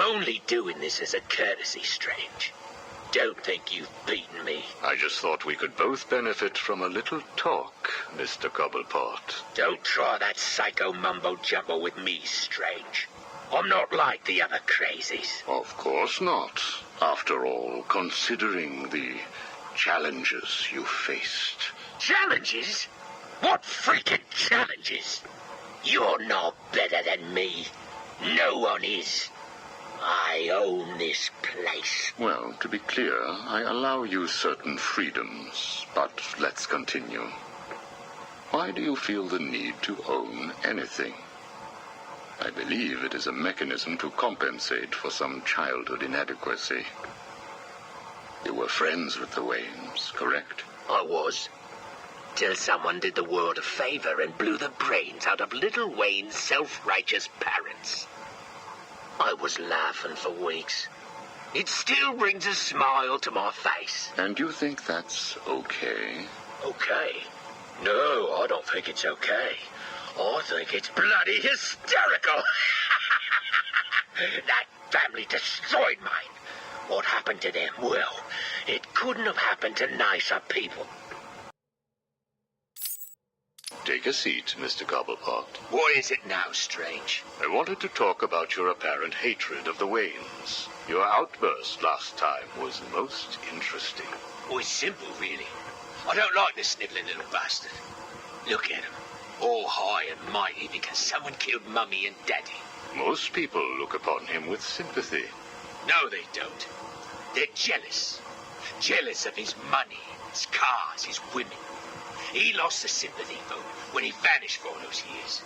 only doing this as a courtesy, Strange. Don't think you've beaten me. I just thought we could both benefit from a little talk, Mr. Cobblepot. Don't try that psycho mumbo-jumbo with me, Strange. I'm not like the other crazies. Of course not. After all, considering the challenges you faced. Challenges? What freaking challenges? You're no better than me. No one is. I own this place. Well, to be clear, I allow you certain freedoms, but let's continue. Why do you feel the need to own anything? I believe it is a mechanism to compensate for some childhood inadequacy. You were friends with the Waynes, correct? I was. Till someone did the world a favor and blew the brains out of little Wayne's self-righteous parents. I was laughing for weeks. It still brings a smile to my face. And you think that's okay? Okay? No, I don't think it's okay. I think it's bloody hysterical. That family destroyed mine. What happened to them? Well, it couldn't have happened to nicer people. Take a seat, Mr. Cobblepot. What is it now, Strange? I wanted to talk about your apparent hatred of the Waynes. Your outburst last time was most interesting. Oh, it's simple, really. I don't like the snivelling little bastard. Look at him. All high and mighty because someone killed Mummy and Daddy. Most people look upon him with sympathy. No, they don't. They're jealous. Jealous of his money, his cars, his women. He lost the sympathy vote when he vanished for all those years.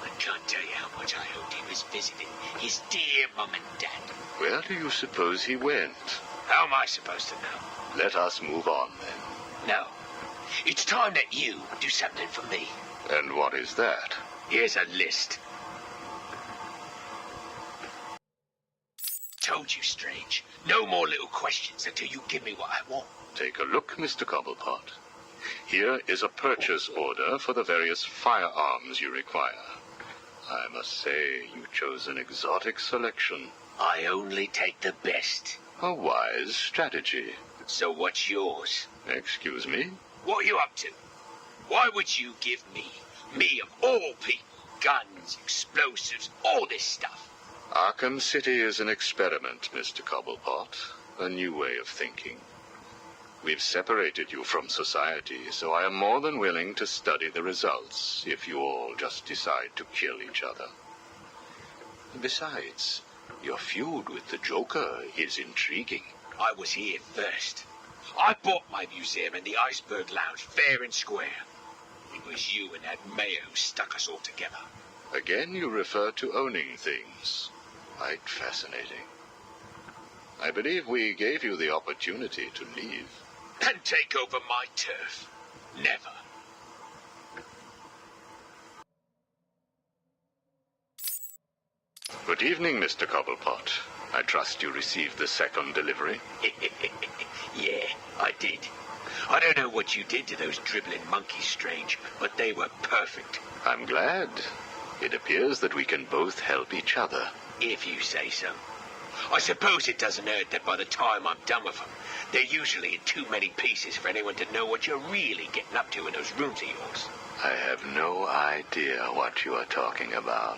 I can't tell you how much I hoped he was visiting his dear Mum and Dad. Where do you suppose he went? How am I supposed to know? Let us move on, then. No. It's time that you do something for me. And what is that? Here's a list. Told you, Strange. No more little questions until you give me what I want. Take a look, Mr. Cobblepot. Here is a purchase order for the various firearms you require. I must say, you chose an exotic selection. I only take the best. A wise strategy. So what's yours? Excuse me? What are you up to? Why would you give me of all people, guns, explosives, all this stuff? Arkham City is an experiment, Mr. Cobblepot. A new way of thinking. We've separated you from society, so I am more than willing to study the results if you all just decide to kill each other. Besides, your feud with the Joker is intriguing. I was here first. I bought my museum in the Iceberg Lounge fair and square. It was you and that mayor who stuck us all together. Again, you refer to owning things. Quite fascinating. I believe we gave you the opportunity to leave. And take over my turf. Never. Good evening, Mr. Cobblepot. I trust you received the second delivery. Yeah, I did. I don't know what you did to those dribbling monkeys, Strange, but they were perfect. I'm glad. It appears that we can both help each other. If you say so. I suppose it doesn't hurt that by the time I'm done with them, they're usually in too many pieces for anyone to know what you're really getting up to in those rooms of yours. I have no idea what you are talking about.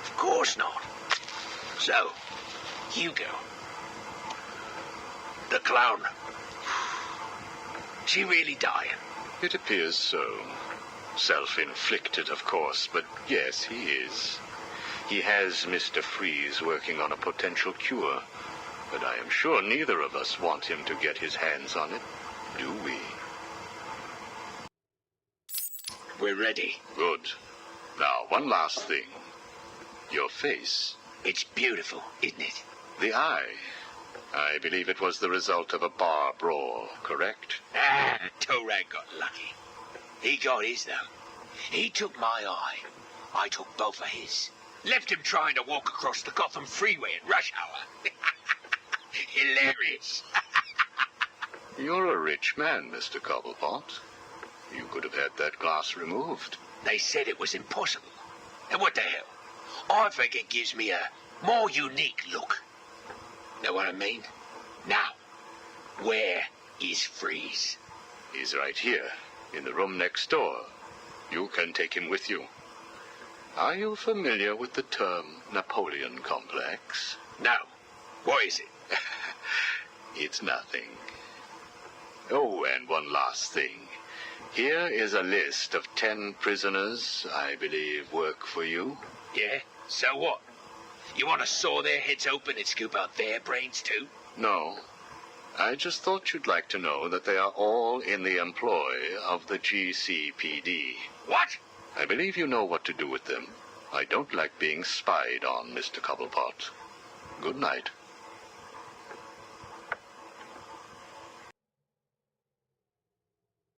Of course not. So, Hugo. The clown. Is he really dying? It appears so. Self-inflicted, of course, but yes, he is. He has Mr. Freeze working on a potential cure, but I am sure neither of us want him to get his hands on it, do we? We're ready. Good. Now, one last thing. Your face. It's beautiful, isn't it? The eye. I believe it was the result of a bar brawl, correct? Torag got lucky. He got his, though. He took my eye. I took both of his. Left him trying to walk across the Gotham freeway in rush hour. Hilarious. You're a rich man, Mr. Cobblepot. You could have had that glass removed. They said it was impossible. And what the hell? I think it gives me a more unique look. Know what I mean? Now, where is Freeze? He's right here, in the room next door. You can take him with you. Are you familiar with the term Napoleon complex? No. What is it? It's nothing. Oh, and one last thing. Here is a list of 10 prisoners I believe work for you. Yeah? So what? You want to saw their heads open and scoop out their brains too? No. I just thought you'd like to know that they are all in the employ of the GCPD. What? I believe you know what to do with them. I don't like being spied on, Mr. Cobblepot. Good night.